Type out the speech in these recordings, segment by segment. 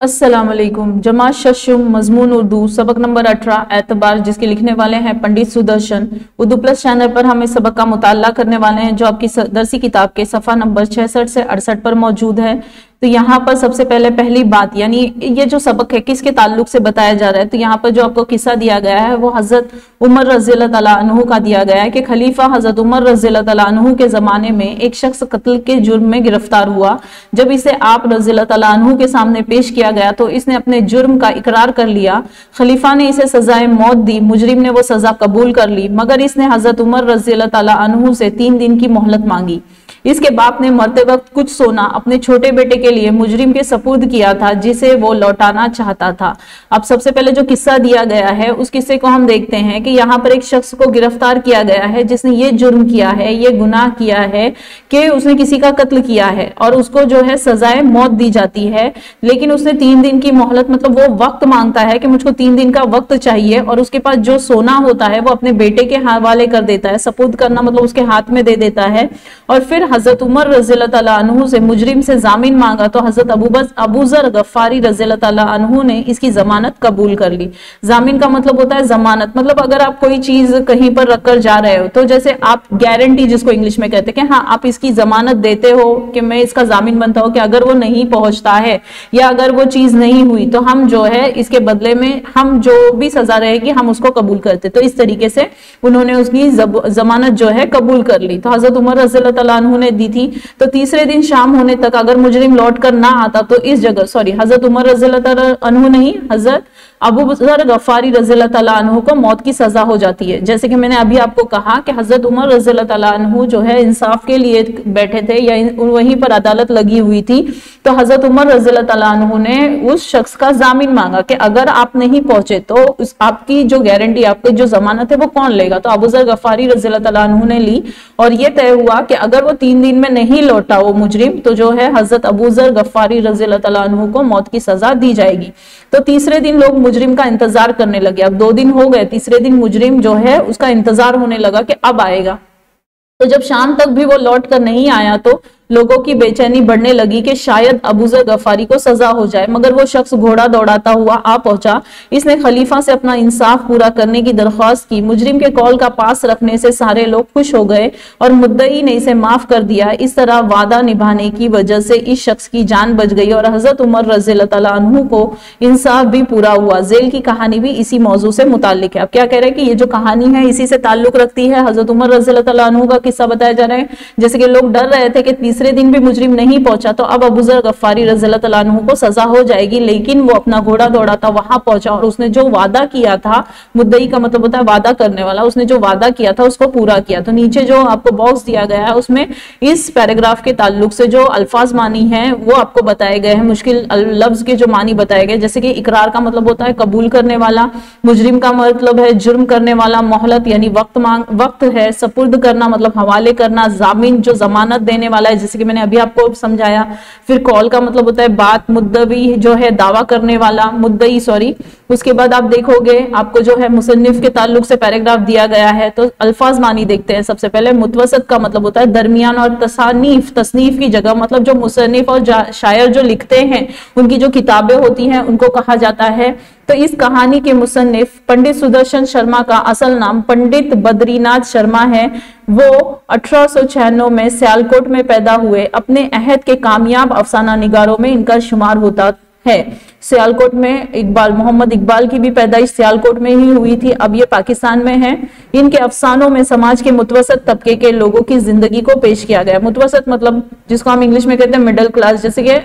अस्सलाम वालेकुम। जमात शशुम मजमून उर्दू सबक नंबर 18 एतबार, जिसके लिखने वाले हैं पंडित सुदर्शन। उर्दू प्लस चैनल पर हम इस सबक का मुताला करने वाले हैं जो आपकी दरसी किताब के सफ़ा नंबर 66 से 68 पर मौजूद है। तो यहाँ पर सबसे पहले पहली बात, यानी ये जो सबक है किसके ताल्लुक से बताया जा रहा है, तो यहाँ पर जो आपको किस्सा दिया गया है वो हजरत उमर रज़ियल्लाहु तआला अन्हु का दिया गया है कि खलीफा हजरत उमर रज़ियल्लाहु तआला अन्हु के जमाने में एक शख्स कत्ल के जुर्म में गिरफ्तार हुआ। जब इसे आप रज़ियल्लाहु तआला अन्हु के सामने पेश किया गया तो इसने अपने जुर्म का इकरार कर लिया। खलीफा ने इसे सजाए मौत दी, मुजरिम ने वो सजा कबूल कर ली, मगर इसने हजरत उमर रज़ियल्लाहु तआला अन्हु से 3 दिन की मोहलत मांगी। इसके बाप ने मरते वक्त कुछ सोना अपने छोटे बेटे के लिए मुजरिम के सपुर्द किया था जिसे वो लौटाना चाहता था। अब सबसे पहले जो किस्सा दिया गया है उस किस्से को हम देखते हैं कि यहाँ पर एक शख्स को गिरफ्तार किया गया है जिसने ये जुर्म किया है, ये गुनाह किया है कि उसने किसी का कत्ल किया है और उसको जो है सजाए मौत दी जाती है। लेकिन उसने 3 दिन की मोहलत, मतलब वो वक्त मांगता है कि मुझको 3 दिन का वक्त चाहिए, और उसके पास जो सोना होता है वो अपने बेटे के हवाले कर देता है। सपुर्द करना मतलब उसके हाथ में दे देता है। और फिर हजरत उमर रज़ियल्लाहु तआला अन्हु से मुजरिम से जामीन मांगा तो हजरत अबूजर गफ्फारी रज़ियल्लाहु तआला अन्हु ने इसकी जमानत कबूल कर ली। जामीन का मतलब होता है जमानत, मतलब अगर आप कोई चीज कहीं पर रखकर जा रहे हो तो जैसे आप गारंटी जिसको इंग्लिश में कहते हैं कि हाँ आप इसकी जमानत देते हो कि मैं इसका जामीन बनता हूं कि अगर वो नहीं पहुंचता है या अगर वो चीज नहीं हुई तो हम जो है इसके बदले में हम जो भी सजा रहेगी हम उसको कबूल करते। तो इस तरीके से उन्होंने उसकी जमानत जो है कबूल कर ली। तो हजरत उमर रज़ियल्लाहु तआला अन्हु ने दी थी। तो तीसरे दिन शाम होने तक अगर मुजरिम लौट कर ना आता तो इस जगह हजरत उमर रज़ियल्लाहु तआला अन्हु नहीं, हजरत अबूजर गफ्फारी रज़ियल्लाहु तआला अन्हु को मौत की सजा हो जाती है। जैसे कि मैंने अभी आपको कहा कि हजरत उमर रज़ियल्लाहु तआला अन्हु जो है इंसाफ के लिए बैठे थे या वहीं पर अदालत लगी हुई थी। तो हजरत उमर रज़ियल्लाहु तआला अन्हु ने उस शख्स का जामीन मांगा कि अगर आप नहीं पहुंचे तो आपकी जो गारंटी, आपकी जो जमानत है वो कौन लेगा। तो अबूजर गफ्फारी रज़ियल्लाहु तआला अन्हु ने ली और ये तय हुआ कि अगर वो 3 दिन में नहीं लौटा वो मुजरिम तो जो है हजरत अबूजर गफ्फारी रज़ियल्लाहु तआला अन्हु को मौत की सजा दी जाएगी। तो तीसरे दिन लोग मुजरिम का इंतजार करने लगे। अब 2 दिन हो गए, तीसरे दिन मुजरिम जो है उसका इंतजार होने लगा कि अब आएगा। तो जब शाम तक भी वो लौट कर नहीं आया तो लोगों की बेचैनी बढ़ने लगी कि शायद अबूजर गफ्फारी को सजा हो जाए, मगर वो शख्स घोड़ा दौड़ाता हुआ आ पहुंचा। इसने खलीफा से अपना इंसाफ पूरा करने की दरख्वास्त की। मुजरिम के कौल का पास रखने से सारे लोग खुश हो गए और मुद्दई ने इसे माफ कर दिया। इस तरह वादा निभाने की वजह से इस शख्स की जान बच गई और हजरत उमर रज़ियल्लाहु तआला अन्हु को इंसाफ भी पूरा हुआ। जेल की कहानी भी इसी मौजू से मुताल्लिक है। अब क्या कह रहे हैं कि ये जो कहानी है इसी से ताल्लुक रखती है। हजरत उमर रज़ियल्लाहु तआला अन्हु का किस्सा बताया जा रहा है। जैसे कि लोग डर रहे थे कि तीसरे दिन भी मुजरिम नहीं पहुंचा तो अब अबूजर गफ्फारी रज़ियल्लाहु तआला अन्हु को सजा हो जाएगी, लेकिन वो अपना घोड़ा दौड़ाता वहां पहुंचा और उसने जो वादा किया था, मुद्दई का मतलब होता है वादा करने वाला, उसने जो वादा किया था उसको पूरा किया। तो नीचे जो आपको बॉक्स दिया गया है उसमें इस पैराग्राफ के ताल्लुक से जो अल्फाज मानी है वो आपको बताए गए हैं। मुश्किल लफ्ज के जो मानी बताए गए, जैसे कि इकरार का मतलब होता है कबूल करने वाला, मुजरिम का मतलब है जुर्म करने वाला, मोहलत यानी वक्त है, सपुर्द करना मतलब हवाले करना, जामीन जो जमानत देने वाला है जैसे कि मैंने अभी आपको समझाया। फिर कॉल का मतलब होता है बात, मुद्दई जो है दावा करने वाला, मुद्दई उसके बाद आप देखोगे आपको जो है मुसन्निफ के ताल्लुक से पैराग्राफ दिया गया है। तो अल्फाज मानी देखते हैं। सबसे पहले मुतवसत का मतलब होता है दरमियान, और तसनीफ की जगह मतलब जो मुसन्निफ और शायर जो लिखते हैं उनकी जो किताबें होती हैं उनको कहा जाता है। तो इस कहानी के मुसन्निफ पंडित सुदर्शन शर्मा का असल नाम पंडित बद्रीनाथ शर्मा है। वो 1896 में सियालकोट में पैदा हुए। अपने अहद के कामयाब अफसाना निगारों में इनका शुमार होता है। सियालकोट में इकबाल, मोहम्मद इकबाल की भी पैदाइश सियालकोट में ही हुई थी। अब ये पाकिस्तान में है। इनके अफसानों में समाज के मुतवसत तबके के लोगों की जिंदगी को पेश किया गया। मुतवसत मतलब जिसको हम इंग्लिश में कहते हैं मिडिल क्लास, जैसे कि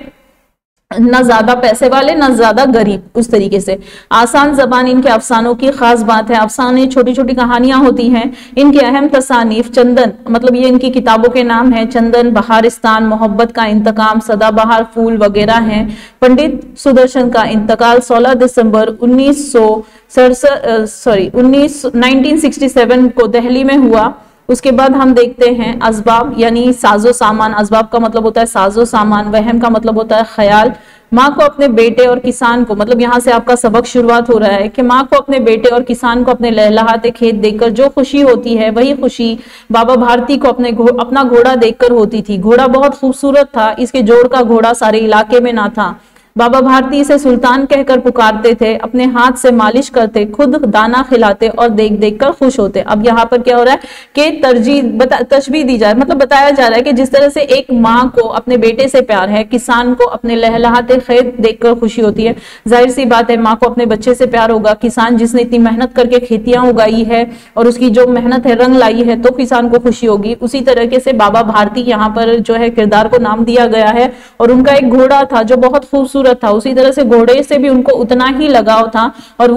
ना ज्यादा पैसे वाले ना ज्यादा गरीब, उस तरीके से। आसान जबान इनके अफसानों की खास बात है। अफसाने छोटी छोटी कहानियां होती हैं। इनके अहम तसानीफ चंदन, मतलब ये इनकी किताबों के नाम है, चंदन, बहारिस्तान, मोहब्बत का इंतकाम, सदाबहार फूल वगैरह हैं। पंडित सुदर्शन का इंतकाल 16 दिसंबर 1967 को दिल्ली में हुआ। उसके बाद हम देखते हैं असबाब यानी साजो सामान। असबाब का मतलब होता है साजो सामान। वहम का मतलब होता है ख्याल। माँ को अपने बेटे और किसान को, मतलब यहाँ से आपका सबक शुरुआत हो रहा है कि माँ को अपने बेटे और किसान को अपने लहलहाते खेत देखकर जो खुशी होती है वही खुशी बाबा भारती को अपना घोड़ा देखकर होती थी। घोड़ा बहुत खूबसूरत था। इसके जोड़ का घोड़ा सारे इलाके में ना था। बाबा भारती इसे सुल्तान कहकर पुकारते थे, अपने हाथ से मालिश करते, खुद दाना खिलाते और देख देख कर खुश होते। अब यहाँ पर क्या हो रहा है कि तशबीह दी जा रही है, मतलब बताया जा रहा है कि जिस तरह से एक माँ को अपने बेटे से प्यार है, किसान को अपने लहलहाते खेत देखकर खुशी होती है, जाहिर सी बात है माँ को अपने बच्चे से प्यार होगा। किसान जिसने इतनी मेहनत करके खेतियां उगाई है और उसकी जो मेहनत है रंग लाई है, तो किसान को खुशी होगी। उसी तरीके से बाबा भारती यहाँ पर जो है किरदार को नाम दिया गया है, और उनका एक घोड़ा था जो बहुत खूबसूरत था, उसी तरह से घोड़े से भी उनको उतना ही लगाव था, और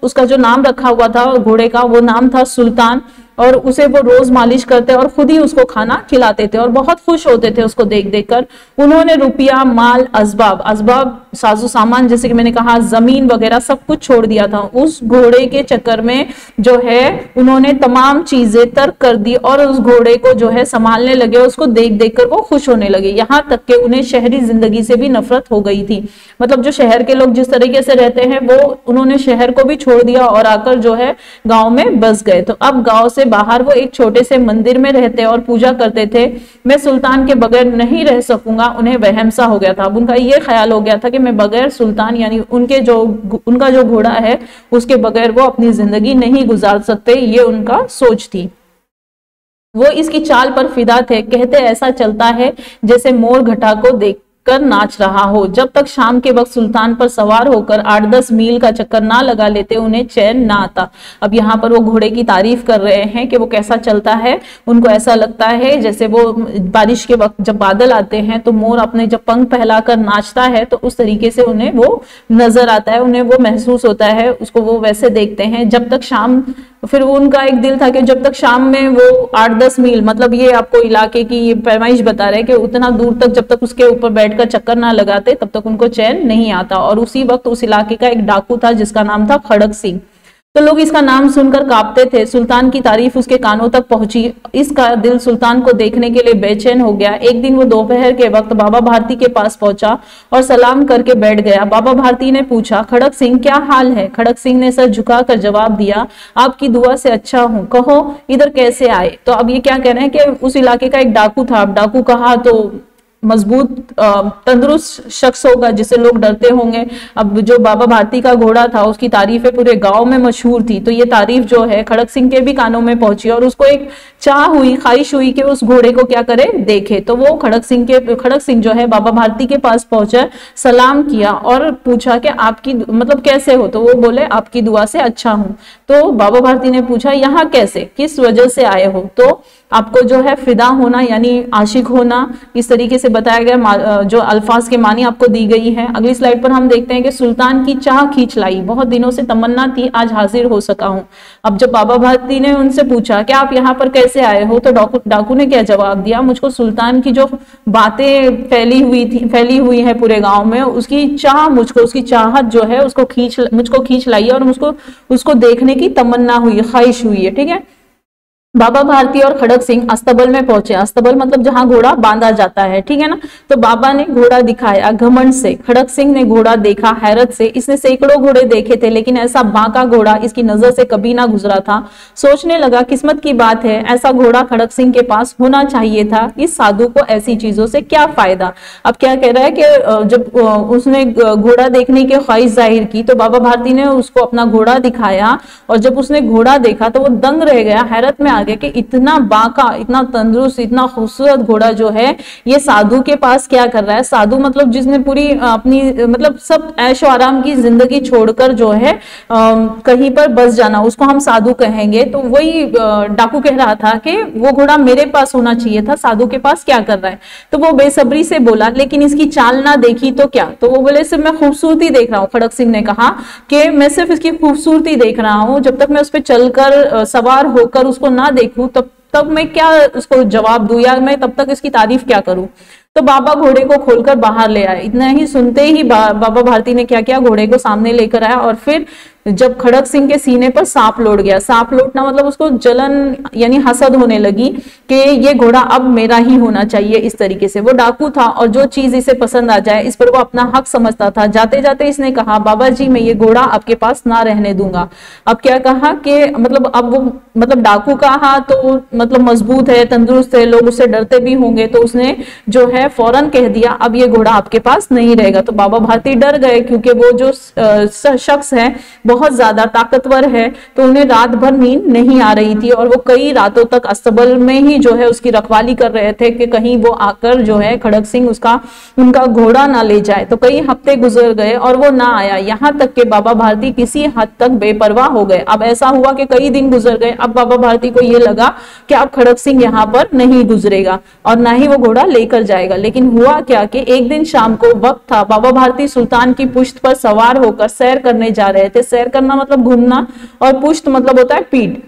उसका जो नाम रखा हुआ था घोड़े का, वो नाम था सुल्तान। और उसे वो रोज मालिश करते और खुद ही उसको खाना खिलाते थे और बहुत खुश होते थे उसको देख देख कर। उन्होंने रुपया, माल, असबाब साजो सामान, जैसे कि मैंने कहा जमीन वगैरह सब कुछ छोड़ दिया था। उस घोड़े के चक्कर में जो है उन्होंने तमाम चीजें तर्क कर दी और उस घोड़े को जो है संभालने लगे, उसको देख देख कर वो खुश होने लगे। यहाँ तक कि उन्हें शहरी जिंदगी से भी नफरत हो गई थी, मतलब जो शहर के लोग जिस तरीके से रहते हैं वो उन्होंने शहर को भी छोड़ दिया और आकर जो है गांव में बस गए। तो अब गांव से बाहर वो एक छोटे से मंदिर में रहते और पूजा करते थे। मैं सुल्तान के बगैर नहीं रह सकूंगा, उन्हें वहम सा हो गया था। अब उनका ये ख्याल हो गया था कि मैं बगैर सुल्तान यानी उनका जो घोड़ा है उसके बगैर वो अपनी जिंदगी नहीं गुजार सकते, ये उनका सोच थी। वो इसकी चाल पर फिदा थे, कहते ऐसा चलता है जैसे मोर घटा को देख कर नाच रहा हो। जब तक शाम के वक्त सुल्तान पर सवार होकर 8-10 मील का चक्कर ना लगा लेते उन्हें चैन ना आता। अब यहाँ पर वो घोड़े की तारीफ कर रहे हैं कि वो कैसा चलता है। उनको ऐसा लगता है जैसे वो बारिश के वक्त जब बादल आते हैं तो मोर अपने जब पंख फैलाकर नाचता है, तो उस तरीके से उन्हें वो नजर आता है, उन्हें वो महसूस होता है, उसको वो वैसे देखते हैं। जब तक शाम, फिर उनका एक दिल था कि जब तक शाम में वो 8-10 मील, मतलब ये आपको इलाके की ये पैमाइश बता रहे हैं कि उतना दूर तक जब तक उसके ऊपर बैठकर चक्कर ना लगाते तब तक उनको चैन नहीं आता। और उसी वक्त उस इलाके का एक डाकू था जिसका नाम था खड़क सिंह। तो लोग इसका नाम सुनकर कांपते थे। सुल्तान की तारीफ उसके कानों तक पहुंची, इसका दिल सुल्तान को देखने के लिए बेचैन हो गया। एक दिन वो दोपहर के वक्त बाबा भारती के पास पहुंचा और सलाम करके बैठ गया। बाबा भारती ने पूछा, खड़क सिंह क्या हाल है? खड़क सिंह ने सर झुकाकर जवाब दिया, आपकी दुआ से अच्छा हूं, कहो इधर कैसे आए? तो अब ये क्या कह रहे हैं कि उस इलाके का एक डाकू था। अब डाकू कहा तो मजबूत तंदुरुस्त शख्स होगा जिसे लोग डरते होंगे। अब जो बाबा भारती का घोड़ा था उसकी तारीफें पूरे गांव में मशहूर थी, तो ये तारीफ जो है खड़क सिंह के भी कानों में पहुंची और उसको एक ख्वाहिश हुई कि उस घोड़े को क्या करे, देखे। तो वो खड़क सिंह जो है बाबा भारती के पास पहुंचा, सलाम किया और पूछा कि आपकी मतलब कैसे हो? तो वो बोले आपकी दुआ से अच्छा हूं। तो बाबा भारती ने पूछा यहाँ कैसे, किस वजह से आए हो? तो आपको जो है फिदा होना यानी आशिक होना, इस तरीके से बताया गया, जो अल्फाज के मानी आपको दी गई है। अगली स्लाइड पर हम देखते हैं कि सुल्तान की चाह खींच लाई, बहुत दिनों से तमन्ना थी, आज हाजिर हो सका हूं। अब जब बाबा भारती ने उनसे पूछा कि आप यहाँ पर कैसे आए हो, तो डाकू ने क्या जवाब दिया, मुझको सुल्तान की जो बातें फैली हुई है पूरे गांव में, उसकी चाहत जो है मुझको खींच लाई और उसको देखने की तमन्ना हुई, ख्वाहिश हुई है। ठीक है। बाबा भारती और खड़क सिंह अस्तबल में पहुंचे। अस्तबल मतलब जहां घोड़ा बांधा जाता है, ठीक है ना। तो बाबा ने घोड़ा दिखाया घमंड से, खड़क सिंह ने घोड़ा देखा हैरत से। इसने सैकड़ों घोड़े देखे थे लेकिन ऐसा बांका घोड़ा इसकी नजर से कभी ना गुजरा था। सोचने लगा किस्मत की बात है, ऐसा घोड़ा खड़क सिंह के पास होना चाहिए था। इस साधु को ऐसी चीजों से क्या फायदा। अब क्या कह रहा है कि जब उसने घोड़ा देखने की ख्वाहिश जाहिर की तो बाबा भारती ने उसको अपना घोड़ा दिखाया और जब उसने घोड़ा देखा तो वो दंग रह गया, हैरत में आ गया कि इतना बांका, इतना तंदुरुस्त, इतना खूबसूरत घोड़ा जो है ये साधु के पास क्या कर रहा है। साधु मतलब जिसने पूरी अपनी मतलब सब ऐशो आराम की जिंदगी छोड़कर जो है कहीं पर बस जाना, उसको हम साधु कहेंगे। तो वही डाकू कह रहा था कि वो घोड़ा मेरे पास होना चाहिए था, साधु के पास क्या कर रहा है। तो वो बेसब्री से बोला लेकिन इसकी चाल ना देखी तो क्या। तो वो बोले सिर्फ मैं खूबसूरती देख रहा हूँ। खड़क सिंह ने कहा कि मैं सिर्फ इसकी खूबसूरती देख रहा हूँ, जब तक मैं उस पर चलकर सवार होकर उसको ना देखूं तब मैं क्या उसको जवाब दूं या मैं तब तक इसकी तारीफ क्या करूं। तो बाबा घोड़े को खोलकर बाहर ले आए। इतना ही सुनते ही बाबा भारती ने क्या किया, घोड़े को सामने लेकर आया और फिर जब खड़क सिंह के सीने पर सांप लौट गया, सांप लौटना मतलब उसको जलन यानी हसद होने लगी कि ये घोड़ा अब मेरा ही होना चाहिए। इस तरीके से वो डाकू था और जो चीज इसे पसंद आ जाए इस पर वो अपना हक समझता था। जाते जाते इसने कहा बाबा जी मैं ये घोड़ा आपके पास ना रहने दूंगा। अब क्या कहा कि मतलब अब वो मतलब डाकू कहा तो मतलब मजबूत है, तंदुरुस्त है, लोग उससे डरते भी होंगे, तो उसने जो है फौरन कह दिया अब ये घोड़ा आपके पास नहीं रहेगा। तो बाबा भारती डर गए क्योंकि वो जो शख्स है बहुत ज्यादा ताकतवर है, तो उन्हें रात भर नींद नहीं आ रही थी और वो कई रातों तक अस्तबल में ही जो है उसकी रखवाली कर रहे थे कि कहीं वो आकर जो है खड़क सिंह उनका घोड़ा ना ले जाए। तो कई हफ्ते गुजर गए और वो ना आया, यहाँ तक कि बाबा भारती किसी हद तक बेपरवाह हो गए। अब ऐसा हुआ कि कई दिन गुजर गए, अब बाबा भारती को ये लगा कि अब खड़क सिंह यहाँ पर नहीं गुजरेगा और ना ही वो घोड़ा लेकर जाएगा। लेकिन हुआ क्या कि एक दिन शाम को वक्त था, बाबा भारती सुल्तान की पुश्त पर सवार होकर सैर करने जा रहे थे। सैर करना मतलब घूमना और पुश्त मतलब होता है पीठ।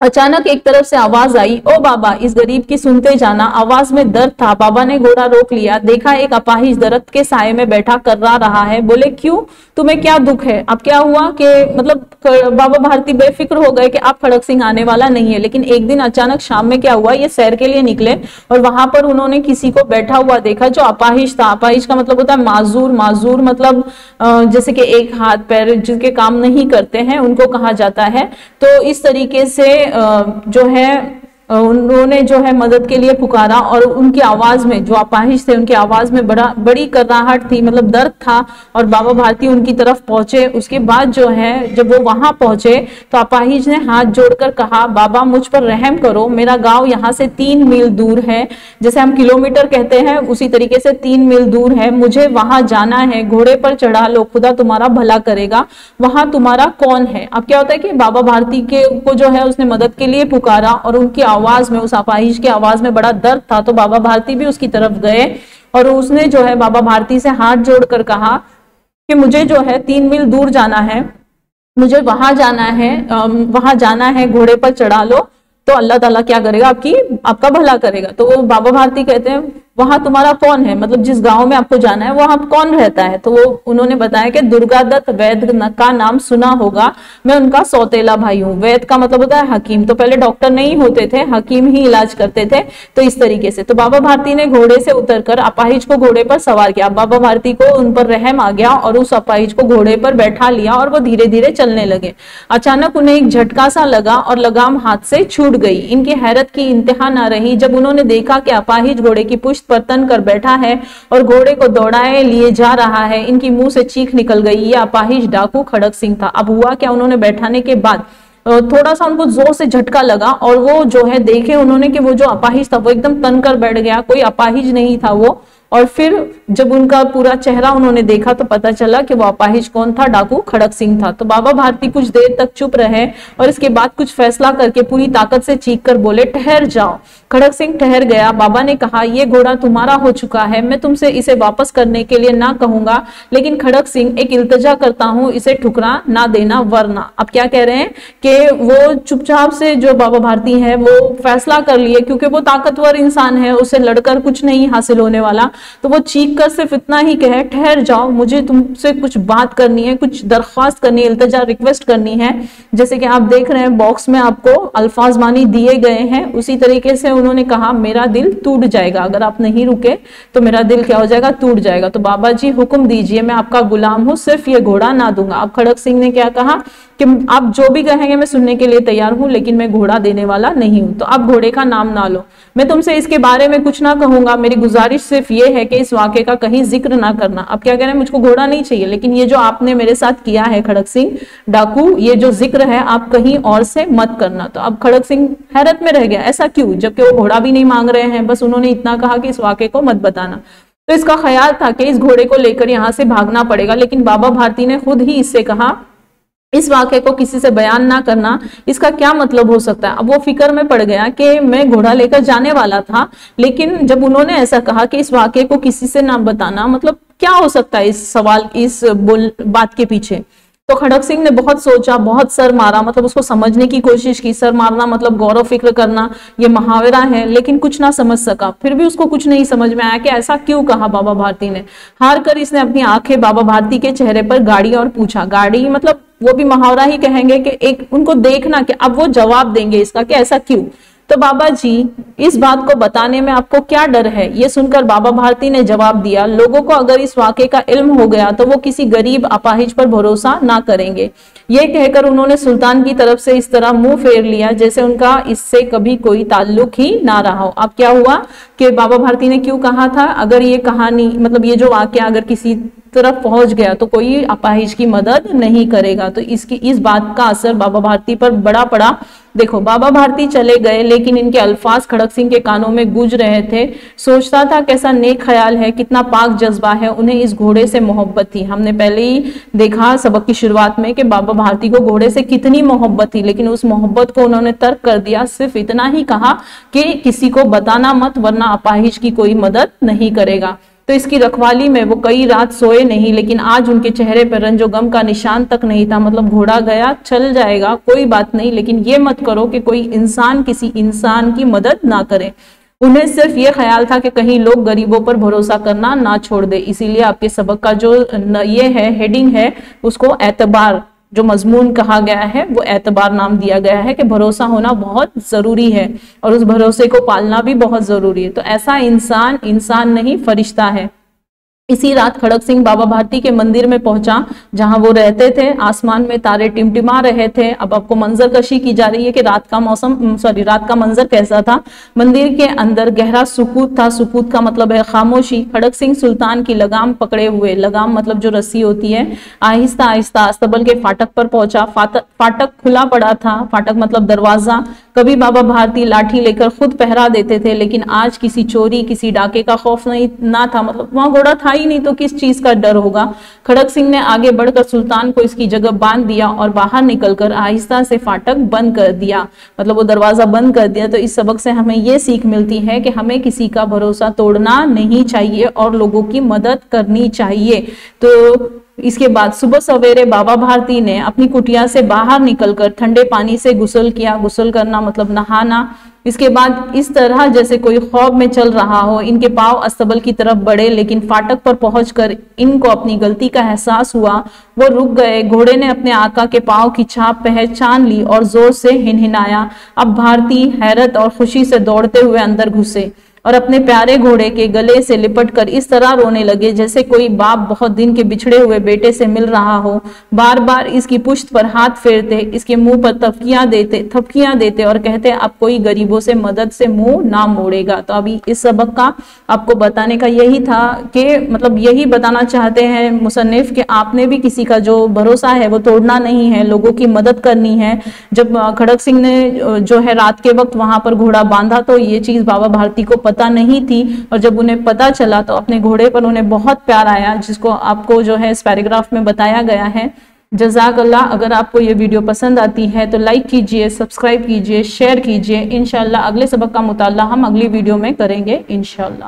अचानक एक तरफ से आवाज आई, ओ बाबा इस गरीब की सुनते जाना। आवाज में दर्द था। बाबा ने घोड़ा रोक लिया, देखा एक अपाहिज दरख्त के साये में बैठा कर्रा रहा है। बोले क्यों, तुम्हें क्या दुख है? अब क्या हुआ कि मतलब बाबा भारती बेफिक्र हो गए कि अब खड़क सिंह आने वाला नहीं है। लेकिन एक दिन अचानक शाम में क्या हुआ, ये सैर के लिए निकले और वहां पर उन्होंने किसी को बैठा हुआ देखा जो अपाहिज था। अपाहिज का मतलब होता है माजूर। माजूर मतलब जैसे कि एक हाथ पैर जिनके काम नहीं करते हैं उनको कहा जाता है। तो इस तरीके से जो है उन्होंने जो है मदद के लिए पुकारा और उनकी आवाज में, जो अपाहिज थे उनकी आवाज में बड़ी कर्राहट थी, मतलब दर्द था। और बाबा भारती उनकी तरफ पहुंचे। उसके बाद जो है जब वो वहां पहुंचे तो अपाहिज ने हाथ जोड़कर कहा, बाबा मुझ पर रहम करो, मेरा गांव यहाँ से 3 मील दूर है। जैसे हम किलोमीटर कहते हैं उसी तरीके से 3 मील दूर है, मुझे वहां जाना है। घोड़े पर चढ़ा लो, खुदा तुम्हारा भला करेगा। वहां तुम्हारा कौन है? अब क्या होता है कि बाबा भारती को जो है उसने मदद के लिए पुकारा और उनकी आवाज में, उस अपाहिज की आवाज में बड़ा दर्द था। तो बाबा भारती भी उसकी तरफ गए और उसने जो है बाबा भारती से हाथ जोड़कर कहा कि मुझे जो है 3 मील दूर जाना है, मुझे वहां जाना है, घोड़े पर चढ़ा लो तो अल्लाह ताला क्या करेगा, आपका भला करेगा। तो वो बाबा भारती कहते हैं वहां तुम्हारा कौन है, मतलब जिस गांव में आपको जाना है वहां कौन रहता है? तो वो उन्होंने बताया कि दुर्गा दत्त वैद्य का नाम सुना होगा, मैं उनका सौतेला भाई हूँ। वैद्य का मतलब होता है हकीम, तो पहले डॉक्टर नहीं होते थे, हकीम ही इलाज करते थे। तो इस तरीके से तो बाबा भारती ने घोड़े से उतरकर अपाहिज को घोड़े पर सवार किया। बाबा भारती को उन पर रहम आ गया और उस अपाहिज को घोड़े पर बैठा लिया और वो धीरे धीरे चलने लगे। अचानक उन्हें एक झटका सा लगा और लगाम हाथ से छूट गई। इनकी हैरत की इंतहा न रही जब उन्होंने देखा कि अपाहिज घोड़े की पुश्त पर तन कर बैठा है और घोड़े को दौड़ाए लिए जा रहा है। इनकी मुंह से चीख निकल गई, यह अपाहिज डाकू खड़क सिंह था। अब हुआ क्या, उन्होंने बैठाने के बाद थोड़ा सा उनको जोर से झटका लगा और वो जो है देखे उन्होंने कि वो जो अपाहिज था वो एकदम तन कर बैठ गया, कोई अपाहिज नहीं था वो। और फिर जब उनका पूरा चेहरा उन्होंने देखा तो पता चला कि वो अपाहिज कौन था, डाकू खड़क सिंह था। तो बाबा भारती कुछ देर तक चुप रहे और इसके बाद कुछ फैसला करके पूरी ताकत से चीख कर बोले, ठहर जाओ। खड़क सिंह ठहर गया। बाबा ने कहा, ये घोड़ा तुम्हारा हो चुका है, मैं तुमसे इसे वापस करने के लिए ना कहूंगा, लेकिन खड़क सिंह एक इल्तजा करता हूं, इसे ठुकरा ना देना वरना। अब क्या कह रहे हैं कि वो चुपचाप से जो बाबा भारती है वो फैसला कर लिए, क्योंकि वो ताकतवर इंसान है, उसे लड़कर कुछ नहीं हासिल होने वाला। तो वो चीख कर सिर्फ इतना ही कहे, ठहर जाओ, मुझे तुमसे कुछ बात करनी है, कुछ दरख्वास्त करनी है, इल्तजा रिक्वेस्ट करनी है। जैसे कि आप देख रहे हैं बॉक्स में आपको अल्फाज मानी दिए गए हैं, उसी तरीके से उन्होंने कहा, मेरा दिल टूट जाएगा, अगर आप नहीं रुके तो मेरा दिल क्या हो जाएगा, टूट जाएगा। तो बाबा जी हुक्म दीजिए, मैं आपका गुलाम हूं, सिर्फ ये घोड़ा ना दूंगा। अब खड़क सिंह ने क्या कहा कि आप जो भी कहेंगे मैं सुनने के लिए तैयार हूं, लेकिन मैं घोड़ा देने वाला नहीं हूं। तो आप घोड़े का नाम ना लो, मैं तुमसे इसके बारे में कुछ ना कहूंगा, मेरी गुजारिश सिर्फ ये है कि इस वाक़े का कहीं जिक्र ना करना। अब क्या कह रहे हैं, मुझको घोड़ा नहीं चाहिए, लेकिन ये जो आपने मेरे साथ किया है खड़क सिंह डाकू, ये जो जिक्र है आप कहीं और से मत करना। तो अब खड़क सिंह हैरत में रह गया, ऐसा क्यों, जबकि वो घोड़ा भी नहीं मांग रहे हैं, बस उन्होंने इतना कहा कि इस वाक़े को मत बताना। तो इसका ख्याल था कि इस घोड़े को लेकर यहाँ से भागना पड़ेगा, लेकिन बाबा भारती ने खुद ही इससे कहा, इस वाक़े को किसी से बयान ना करना, इसका क्या मतलब हो सकता है। अब वो फिक्र में पड़ गया कि मैं घोड़ा लेकर जाने वाला था, लेकिन जब उन्होंने ऐसा कहा कि इस वाक़े को किसी से ना बताना, मतलब क्या हो सकता है इस सवाल, इस बात के पीछे। तो खड़क सिंह ने बहुत सोचा, बहुत सर मारा, मतलब उसको समझने की कोशिश की। सर मारना मतलब गौरव फिक्र करना, ये मुहावरा है, लेकिन कुछ ना समझ सका। फिर भी उसको कुछ नहीं समझ में आया कि ऐसा क्यों कहा बाबा भारती ने। हार कर इसने अपनी आंखें बाबा भारती के चेहरे पर गाड़ी और पूछा, गाड़ी मतलब वो भी मुहावरा ही कहेंगे कि एक उनको देखना कि अब वो जवाब देंगे इसका कि ऐसा क्यों। तो बाबा जी, इस बात को बताने में आपको क्या डर है? ये सुनकर बाबा भारती ने जवाब दिया, लोगों को अगर इस वाकये का इल्म हो गया तो वो किसी गरीब अपाहिज पर भरोसा ना करेंगे। ये कहकर उन्होंने सुल्तान की तरफ से इस तरह मुंह फेर लिया जैसे उनका इससे कभी कोई ताल्लुक ही ना रहा हो। अब क्या हुआ कि बाबा भारती ने क्यों कहा था, अगर ये कहानी मतलब ये जो वाकया अगर किसी तरफ पहुंच गया तो कोई अपाहिज की मदद नहीं करेगा। तो इस बात का असर बाबा भारती पर बड़ा पड़ा। देखो, बाबा भारती चले गए, लेकिन इनके अल्फाज खड़क सिंह के कानों में गूंज रहे थे। सोचता था कैसा नेक ख्याल है, कितना पाक जज्बा है, उन्हें इस घोड़े से मोहब्बत थी। हमने पहले ही देखा सबक की शुरुआत में कि बाबा भारती को घोड़े से कितनी मोहब्बत थी, लेकिन उस मोहब्बत को उन्होंने तर्क कर दिया। सिर्फ इतना ही कहा कि किसी को बताना मत, वरना अपाहिज की कोई मदद नहीं करेगा। तो इसकी रखवाली में वो कई रात सोए नहीं, लेकिन आज उनके चेहरे पर रंजो गम का निशान तक नहीं था। मतलब घोड़ा गया, चल जाएगा, कोई बात नहीं, लेकिन ये मत करो कि कोई इंसान किसी इंसान की मदद ना करे। उन्हें सिर्फ ये ख्याल था कि कहीं लोग गरीबों पर भरोसा करना ना छोड़ दे। इसीलिए आपके सबक का जो ये है हेडिंग है, उसको एतबार, जो मजमून कहा गया है वो एतबार नाम दिया गया है कि भरोसा होना बहुत जरूरी है और उस भरोसे को पालना भी बहुत जरूरी है। तो ऐसा इंसान इंसान नहीं, फरिश्ता है। इसी रात खड़क सिंह बाबा भारती के मंदिर में पहुंचा जहां वो रहते थे। आसमान में तारे टिमटिमा रहे थे। अब आपको मंजर कशी की जा रही है कि रात का मंजर कैसा था। मंदिर के अंदर गहरा सुकूत था। सुकूत का मतलब है खामोशी। खड़क सिंह सुल्तान की लगाम पकड़े हुए, लगाम मतलब जो रस्सी होती है, आहिस्ता आहिस्ता अस्तबल के फाटक पर पहुंचा। फाटक खुला पड़ा था। फाटक मतलब दरवाजा। कभी बाबा भारती लाठी लेकर खुद पहरा देते थे, लेकिन आज किसी चोरी, किसी डाके का खौफ ना था। मतलब वहां घोड़ा था ही नहीं तो किस चीज का डर होगा। खड़क सिंह ने आगे बढ़कर सुल्तान को इसकी जगह बांध दिया और बाहर निकलकर आहिस्ता से फाटक बंद कर दिया, मतलब वो दरवाजा बंद कर दिया। तो इस सबक से हमें ये सीख मिलती है कि हमें किसी का भरोसा तोड़ना नहीं चाहिए और लोगों की मदद करनी चाहिए। तो इसके बाद सुबह सवेरे बाबा भारती ने अपनी कुटिया से बाहर निकलकर ठंडे पानी से गुस्ल किया। गुस्ल करना मतलब नहाना। इसके बाद इस तरह जैसे कोई ख्वाब में चल रहा हो, इनके पांव अस्तबल की तरफ बढ़े, लेकिन फाटक पर पहुंचकर इनको अपनी गलती का एहसास हुआ। वो रुक गए। घोड़े ने अपने आका के पांव की छाप पहचान ली और जोर से हिनहिनाया। अब भारती हैरत और खुशी से दौड़ते हुए अंदर घुसे और अपने प्यारे घोड़े के गले से लिपटकर इस तरह रोने लगे जैसे कोई बाप बहुत दिन के बिछड़े हुए बेटे से मिल रहा हो। बार बार इसकी पुश्त पर हाथ फेरते, इसके मुंह पर थपकियां देते और कहते अब कोई गरीबों से मदद से मुंह ना मोड़ेगा। तो अभी इस सबक का आपको बताने का यही था कि मतलब यही बताना चाहते हैं मुसन्निफ कि आपने भी किसी का जो भरोसा है वो तोड़ना नहीं है, लोगों की मदद करनी है। जब खड़क सिंह ने जो है रात के वक्त वहां पर घोड़ा बांधा तो ये चीज बाबा भारती को पता नहीं थी, और जब उन्हें पता चला तो अपने घोड़े पर उन्हें बहुत प्यार आया, जिसको आपको जो है इस पैराग्राफ में बताया गया है। जज़ाकल्लाह। अगर आपको ये वीडियो पसंद आती है तो लाइक कीजिए, सब्सक्राइब कीजिए, शेयर कीजिए। इंशाल्लाह अगले सबक का मुताला हम अगली वीडियो में करेंगे इंशाल्लाह।